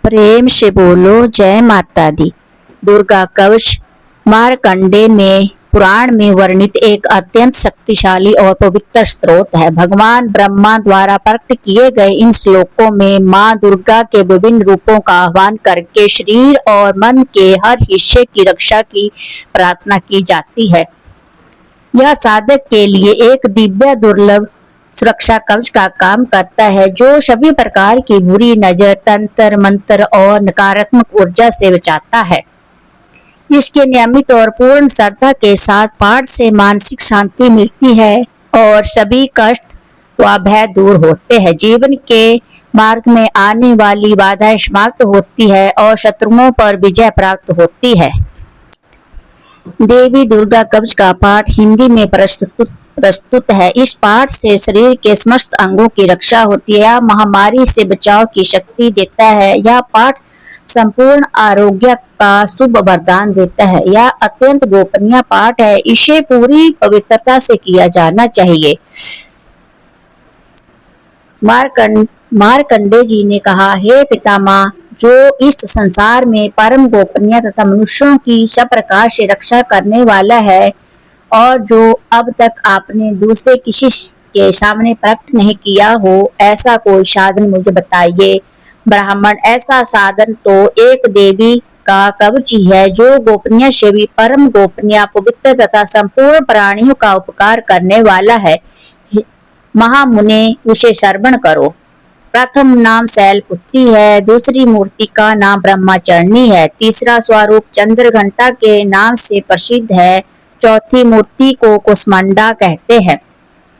प्रेम से बोलो जय माता दी। दुर्गा कवच मार्कंडे में पुराण में वर्णित एक अत्यंत शक्तिशाली और पवित्र स्त्रोत है। भगवान ब्रह्मा द्वारा प्रकट किए गए इन श्लोकों में माँ दुर्गा के विभिन्न रूपों का आह्वान करके शरीर और मन के हर हिस्से की रक्षा की प्रार्थना की जाती है। यह साधक के लिए एक दिव्य दुर्लभ सुरक्षा कवच का काम करता है, जो सभी प्रकार की बुरी नजर, तंत्र मंत्र और नकारात्मक ऊर्जा से बचाता है। इसके नियमित और पूर्ण श्रद्धा के साथ पाठ से मानसिक शांति मिलती है और सभी कष्ट व भय दूर होते हैं। जीवन के मार्ग में आने वाली बाधाएं समाप्त होती है और शत्रुओं पर विजय प्राप्त होती है। देवी दुर्गा कवच का पाठ हिंदी में प्रस्तुत है। इस पाठ से शरीर के समस्त अंगों की रक्षा होती है। यह महामारी से बचाव की शक्ति देता है। यह पाठ संपूर्ण आरोग्य का शुभ वरदान देता है। यह अत्यंत गोपनीय पाठ है। इसे पूरी पवित्रता से किया जाना चाहिए। मार्कंडे जी ने कहा, हे पितामह, जो इस संसार में परम गोपनीय तथा मनुष्यों की सब प्रकार से रक्षा करने वाला है और जो अब तक आपने दूसरे किसी के सामने प्रकट नहीं किया हो, ऐसा कोई साधन मुझे बताइए। ब्राह्मण, ऐसा साधन तो एक देवी का कवच ही है, जो गोपनीय से भी परम गोपनीय, पवित्र तथा संपूर्ण प्राणियों का उपकार करने वाला है। महामुने, उसे श्रवण करो। प्रथम नाम शैलपुत्री है, दूसरी मूर्ति का नाम ब्रह्मचारिणी है, तीसरा स्वरूप चंद्रघंटा के नाम से प्रसिद्ध है, चौथी मूर्ति को कुष्मांडा कहते हैं,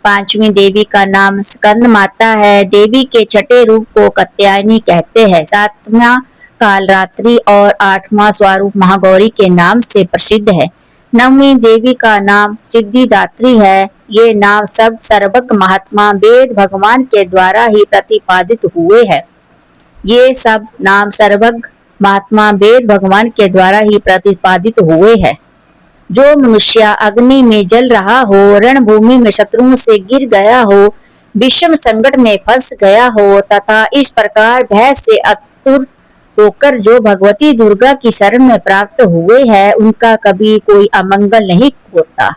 पांचवी देवी का नाम स्कंद माता है, देवी के छठे रूप को कात्यायनी कहते हैं, सातवां कालरात्रि और आठवां स्वरूप महागौरी के नाम से प्रसिद्ध है, नौवीं देवी का नाम सिद्धिदात्री है। ये नाम सब सर्वज्ञ महात्मा वेद भगवान के द्वारा ही प्रतिपादित हुए हैं। ये सब नाम सर्वज्ञ महात्मा वेद भगवान के द्वारा ही प्रतिपादित हुए हैं। जो मनुष्य अग्नि में जल रहा हो, रणभूमि में शत्रुओं से गिर गया हो, विषम संकट में फंस गया हो तथा इस प्रकार भय से आतुर होकर जो भगवती दुर्गा की शरण में प्राप्त हुए हैं, उनका कभी कोई अमंगल नहीं होता।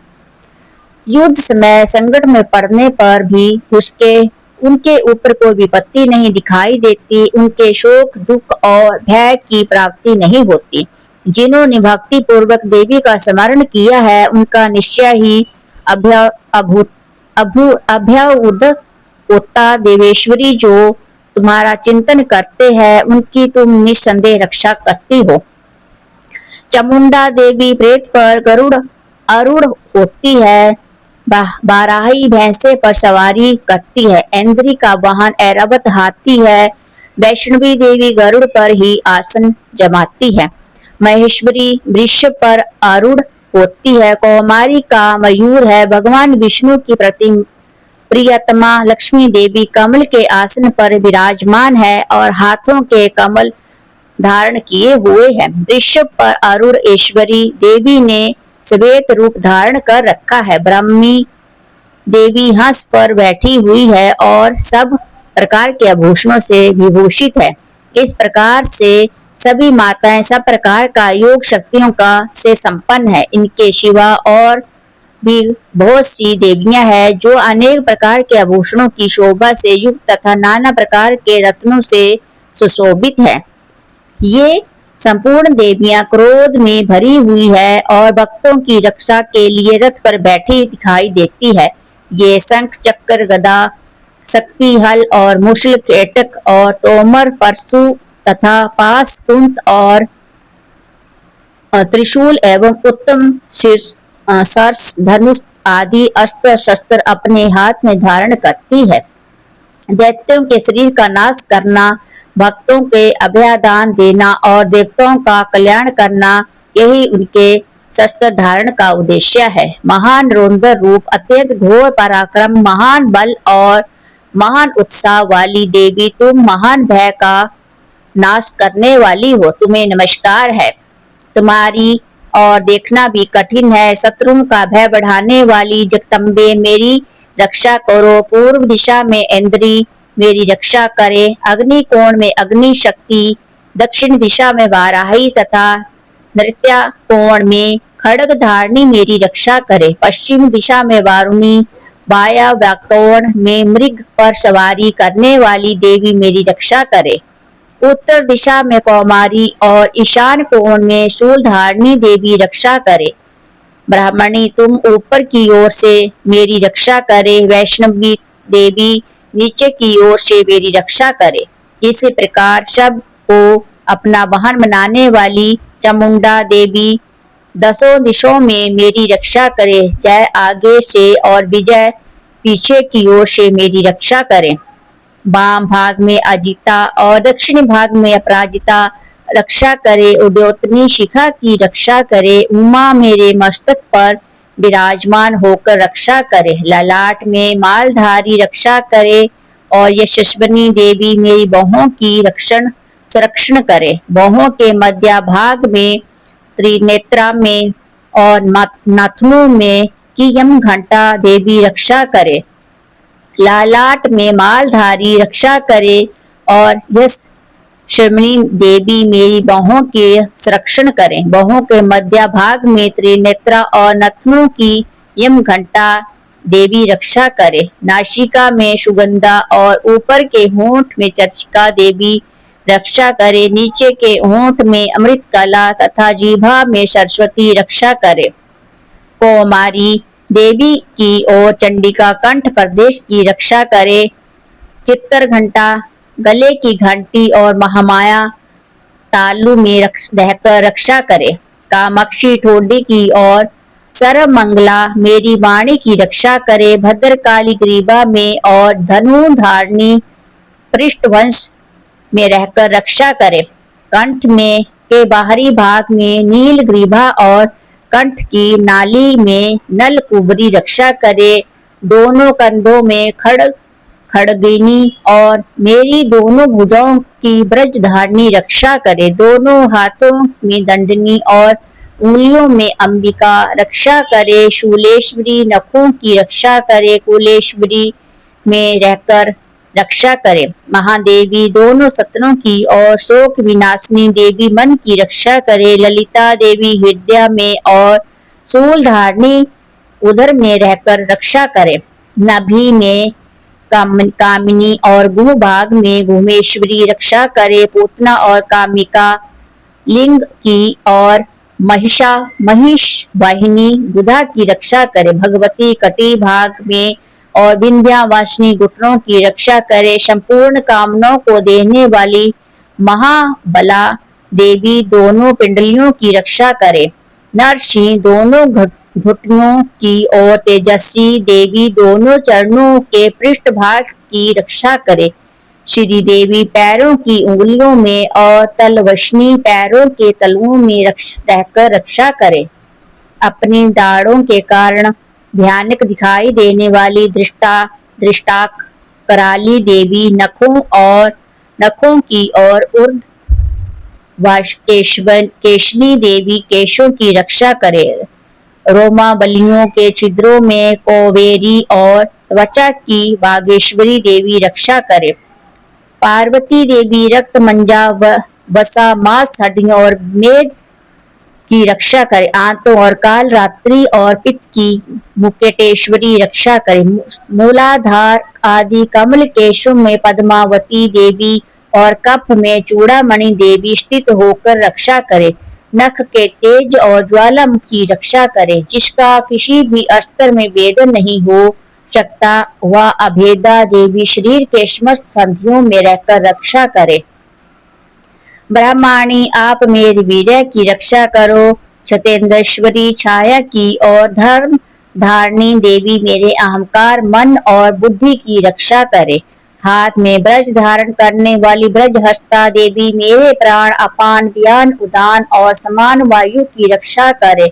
युद्ध समय संकट में पड़ने पर भी उनके ऊपर कोई विपत्ति नहीं दिखाई देती, उनके शोक, दुख और भय की प्राप्ति नहीं होती। जिन्होंने भक्ति पूर्वक देवी का स्मरण किया है, उनका निश्चय ही अभ्युदय होता। देवेश्वरी, जो तुम्हारा चिंतन करते हैं, उनकी तुम निस्संदेह रक्षा करती हो। चामुंडा देवी प्रेत पर गरुड़ आरूढ़ होती है, बाराही भैंसे पर सवारी करती है, इंद्री का वाहन ऐरावत हाथी है, वैष्णवी देवी गरुड़ पर ही आसन जमाती है, महेश्वरी वृषभ पर आरूढ़ होती है, कौमारी का मयूर है, भगवान विष्णु की प्रियतमा लक्ष्मी देवी कमल के आसन पर विराजमान है और हाथों के कमल धारण किए हुए है। वृषभ पर आरूढ़ ईश्वरी देवी ने श्वेत रूप धारण कर रखा है। ब्राह्मी देवी हंस पर बैठी हुई है और सब प्रकार के आभूषणों से विभूषित है। इस प्रकार से सभी माताएं सब प्रकार का योग शक्तियों का से संपन्न है। इनके सिवा और भी बहुत सी देवियां हैं, जो अनेक प्रकार के आभूषणों की शोभा से युक्त तथा नाना प्रकार के रत्नों से सुशोभित है। ये संपूर्ण देवियां क्रोध में भरी हुई है और भक्तों की रक्षा के लिए रथ पर बैठी दिखाई देती है। ये शंख, चक्र, गदा, शक्ति, हल और मुसल, केटक और तोमर, परशु तथा पास, कुंत और त्रिशूल एवं उत्तम सर्ष, धनुष आदि अस्त्र शस्त्र अपने हाथ में धारण करती है। दैत्यों के शरीर का नाश करना, भक्तों के अभयदान देना और देवताओं का कल्याण करना, यही उनके शस्त्र धारण का उद्देश्य है। महान रौद्र रूप, अत्यंत घोर पराक्रम, महान बल और महान उत्साह वाली देवी, तुम महान भय का नाश करने वाली हो। तुम्हें नमस्कार है। तुम्हारी और देखना भी कठिन है। शत्रुओं का भय बढ़ाने वाली जगदम्बे, मेरी रक्षा करो। पूर्व दिशा में इंद्री मेरी रक्षा करे। अग्नि कोण में अग्नि शक्ति दक्षिण दिशा में वाराही तथा नृत्या कोण में खड्ग धारणी मेरी रक्षा करे। पश्चिम दिशा में वारुणी, वायव्य कोण में मृग पर सवारी करने वाली देवी मेरी रक्षा करे। उत्तर दिशा में कौमारी और ईशान कोण में शूल धारणी देवी रक्षा करे। ब्राह्मणी तुम ऊपर की ओर से मेरी रक्षा करे। वैष्णवी देवी नीचे की ओर से मेरी रक्षा करे। इस प्रकार सब को अपना वाहन बनाने वाली चामुंडा देवी दसों दिशों में मेरी रक्षा करे। जय आगे से और विजय पीछे की ओर से मेरी रक्षा करे। वाम भाग में अजिता और दक्षिण भाग में अपराजिता रक्षा करे। उद्योतनी शिखा की रक्षा करे। उमा मेरे मस्तक पर विराजमान होकर रक्षा करे। ललाट में मालधारी रक्षा करे और यशस्विनी देवी मेरी बाहों की संरक्षण करे। बाहों के मध्य भाग में त्रिनेत्रा में और नाथनों में की यम घंटा देवी रक्षा करे। लालाट में मालधारी रक्षा करे और यशस्विनी देवी मेरी बाहों के संरक्षण करे। बाहों के मध्य भाग में त्रिनेत्रा और नथनों की यम घंटा देवी रक्षा करे। नासिका में सुगंधा और ऊपर के होंठ में चर्चिका देवी रक्षा करे। नीचे के होंठ में अमृत कला तथा जीभा में सरस्वती रक्षा करे। कौमारी देवी की ओर चंडिका कंठ प्रदेश की रक्षा करे। चित्तर घंटा गले की घंटी और महामाया तालु में रहकर रक्षा करे। कामाक्षी ठोडी की ओर सर्वमंगला मेरी वाणी की रक्षा करे। भद्रकाली ग्रीवा में और धनु धारणी पृष्ठवंश में रहकर रक्षा करे। कंठ में के बाहरी भाग में नील ग्रीवा और कंठ की नाली में नल कुबरी रक्षा करे। दोनों कंधों में खड़गिनी और मेरी दोनों भुजाओं की ब्रज धारणी रक्षा करे। दोनों हाथों में दंडनी और उंगलियों में अंबिका रक्षा करे। शूलेश्वरी नखों की रक्षा करे। कुलेश्वरी में रहकर रक्षा करे। महादेवी दोनों सतनों की और शोक विनाशिनी देवी मन की रक्षा करे। ललिता देवी हृदय में और शूल धारणी उदर में रहकर रक्षा करे। नभी में कामिनी और भूभाग में घुमेश्वरी रक्षा करे। पूतना और कामिका लिंग की और महिष वाहिनी बुधा की रक्षा करे। भगवती कटी भाग में और विंध्यावासिनी घुटनों की रक्षा करे। संपूर्ण कामनाओं को देने वाली महाबला देवी दोनों पिंडलियों की रक्षा करे। नरसिंह दोनों घुटनों की और तेजस्वी देवी दोनों चरणों के पृष्ठ भाग की रक्षा करे। श्री देवी पैरों की उंगलियों में और तलवशनी पैरों के तलुओं में रहकर रक्षा करे। अपनी दाढ़ों के कारण भयानक दिखाई देने वाली दृष्टा कराली देवी नखों की और ऊर्ध केशनी देवी केशों की रक्षा करे। रोमावलियों के छिद्रों में कोवेरी और त्वचा की बागेश्वरी देवी रक्षा करे। पार्वती देवी रक्त मंजा बसा मांस हड्डियों और मेद की रक्षा करे। आंतों और काल रात्रि और पित्त की मुकेटेश्वरी रक्षा करे। मूलाधार आदि कमल केशों में पद्मावती देवी और कफ में चूड़ामणि देवी स्थित होकर रक्षा करे। नख के तेज और ज्वालामुखी रक्षा करे। जिसका किसी भी अस्त्र में वेदन नहीं हो सकता वह अभेदा देवी शरीर के समस्त संधियों में रहकर रक्षा करे। ब्रह्माणी आप मेरी वीर्य की रक्षा करो। छतेंद्रेश्वरी छाया की और धर्म धारणी देवी मेरे अहंकार मन और बुद्धि की रक्षा करे। हाथ में ब्रज धारण करने वाली ब्रज हस्ता देवी मेरे प्राण अपान व्यान उदान और समान वायु की रक्षा करे।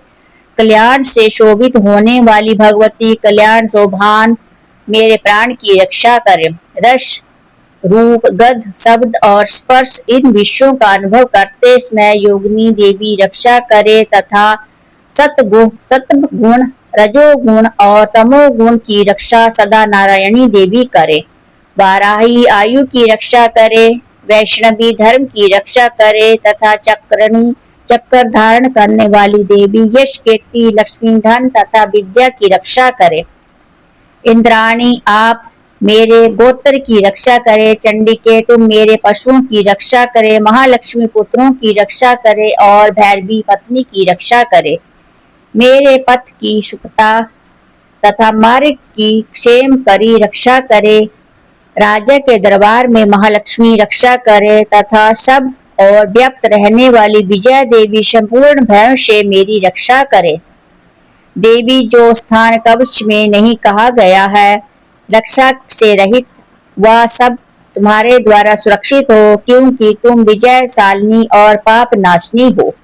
कल्याण से शोभित होने वाली भगवती कल्याण शोभान मेरे प्राण की रक्षा करे। रस रूप गंध शब्द और स्पर्श इन विषयों का अनुभव करते समय योगिनी देवी रक्षा करे तथा सत्वगुण रजोगुण और तमोगुण की रक्षा सदा नारायणी देवी करे। वाराही आयु की रक्षा करे। वैष्णवी धर्म की रक्षा करे तथा चक्र धारण करने वाली देवी यश कीर्ति लक्ष्मी धन तथा विद्या की रक्षा करे। इंद्राणी आप मेरे गोत्र की रक्षा करे। चंडिके तुम मेरे पशुओं की रक्षा करे। महालक्ष्मी पुत्रों की रक्षा करे और भैरवी पत्नी की रक्षा करे। मेरे पथ की शुभता तथा मार्ग की क्षेम करी रक्षा करे। राजा के दरबार में महालक्ष्मी रक्षा करे तथा सब और व्यक्त रहने वाली विजया देवी संपूर्ण भयों से मेरी रक्षा करे। देवी जो स्थान कवच में नहीं कहा गया है रक्षा से रहित वह सब तुम्हारे द्वारा सुरक्षित हो, क्योंकि तुम विजयशालिनी और पाप नाशनी हो।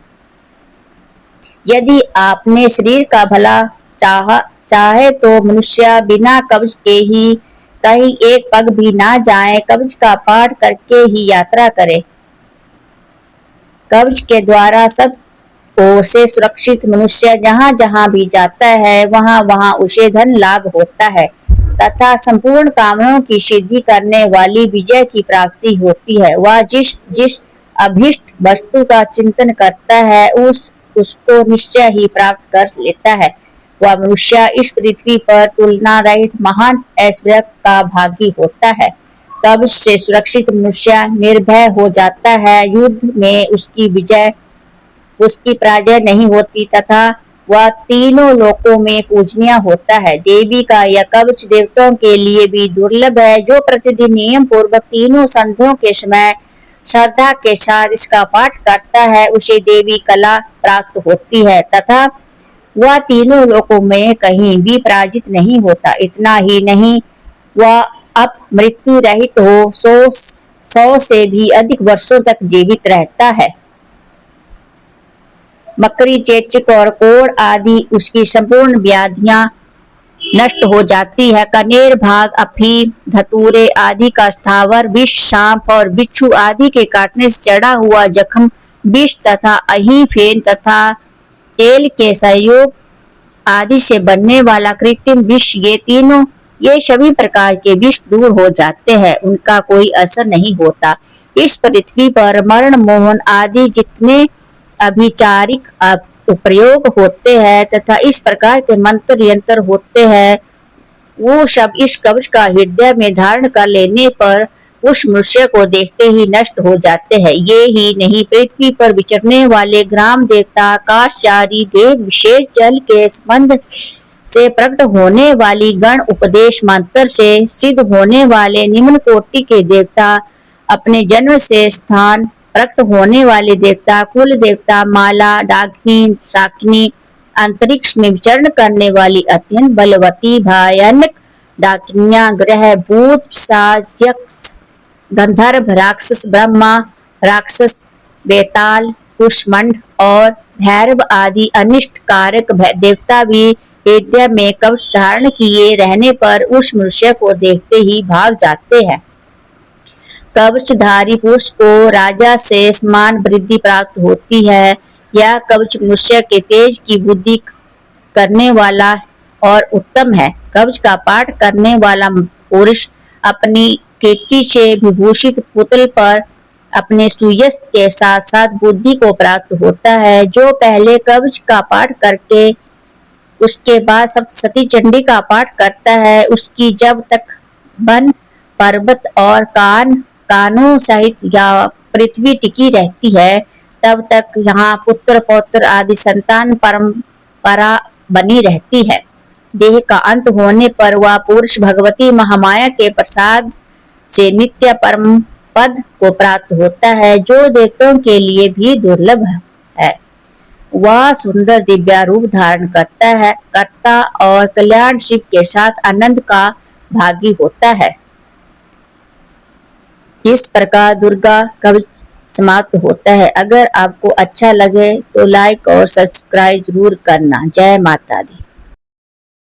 यदि आपने शरीर का भला चाहे तो मनुष्य बिना कवच के ही कहीं एक पग भी ना जाए, कवच का पाठ करके ही यात्रा करे। कवच के द्वारा सब ओर से सुरक्षित मनुष्य जहाँ जहाँ भी जाता है वहाँ वहाँ उसे धन लाभ होता है तथा संपूर्ण कामनाओं की सिद्धि करने वाली विजय की प्राप्ति होती है। वह जिस अभीष्ट वस्तु का चिंतन करता है उसको निश्चय ही प्राप्त कर लेता है। वह मनुष्य इस पृथ्वी पर तुलना रहित महान ऐश्वर्य का भागी होता है। कवच से सुरक्षित मनुष्य निर्भय हो जाता है। युद्ध में उसकी पराजय नहीं होती तथा वह तीनों लोकों में पूजनीय होता है। देवी का यह कवच देवताओं के लिए भी दुर्लभ है। जो प्रतिदिन नियम पूर्वक तीनों संध्याओं के समय श्रद्धा के साथ इसका पाठ करता है उसे देवी कला प्राप्त होती है तथा वह तीनों लोकों में कहीं भी पराजित नहीं होता। इतना ही नहीं वह अब मृत्यु रहित हो 100 से भी अधिक वर्षों तक जीवित रहता है। मकरी चेचक और कोढ़ आदि उसकी संपूर्ण व्याधियां नष्ट हो जाती है। कनेर भाग अफीम धतूरे आदि का स्थावर विष सांप और बिच्छू आदि के काटने से चढ़ा हुआ जख्म विष तथा अही फेन तथा तेल के सहयोग आदि से बनने वाला कृत्रिम विष ये सभी प्रकार के विष दूर हो जाते हैं, उनका कोई असर नहीं होता। इस पृथ्वी पर मरण मोहन आदि जितने अभिचारिक उपयोग होते हैं तथा इस प्रकार के मंत्र यंत्र होते हैं वो सब इस कवच का हृदय में धारण कर लेने पर उस मनुष्य को देखते ही नष्ट हो जाते हैं। ये ही नहीं पृथ्वी पर विचरने वाले ग्राम देवता आकाशचारी देव विशेष जल के संबंध से प्रकट होने वाली गण उपदेश मंत्र से सिद्ध होने वाले निम्न कोटि के देवता अपने जन्म से स्थान प्रकट होने वाले देवता कुल देवता माला डाकिनी शाकिनी अंतरिक्ष में विचरण करने वाली अत्यंत बलवती भयानक डाकिनियां ग्रह भूत पिशाच यक्ष गंधर्व राक्षस ब्रह्मा राक्षस बेताल कुष्मांड और भैरव आदि अनिष्ट कारक देवता भी हृदय में कवच धारण किए रहने पर उस मनुष्य को देखते ही भाग जाते हैं। कवचधारी पुरुष को राजा से समान वृद्धि प्राप्त होती है। यह कवच मनुष्य के तेज की बुद्धि करने वाला और उत्तम है। कवच का पाठ करने वाला पुरुष अपनी कीर्ति से विभूषित पुतल पर अपने सुयश के साथ साथ बुद्धि को प्राप्त होता है। जो पहले कवच का पाठ करके उसके बाद सप्तशती चंडी का पाठ करता है उसकी जब तक वन पर्वत और कानों सहित या पृथ्वी टिकी रहती है तब तक यहाँ पुत्र पौत्र आदि संतान परंपरा बनी रहती है। देह का अंत होने पर वह पुरुष भगवती महामाया के प्रसाद से नित्य परम पद को प्राप्त होता है जो देवताओं के लिए भी दुर्लभ है। वह सुंदर दिव्य रूप धारण करता और कल्याण शिव के साथ आनंद का भागी होता है। इस प्रकार दुर्गा कवच समाप्त होता है। अगर आपको अच्छा लगे तो लाइक और सब्सक्राइब जरूर करना। जय माता दी।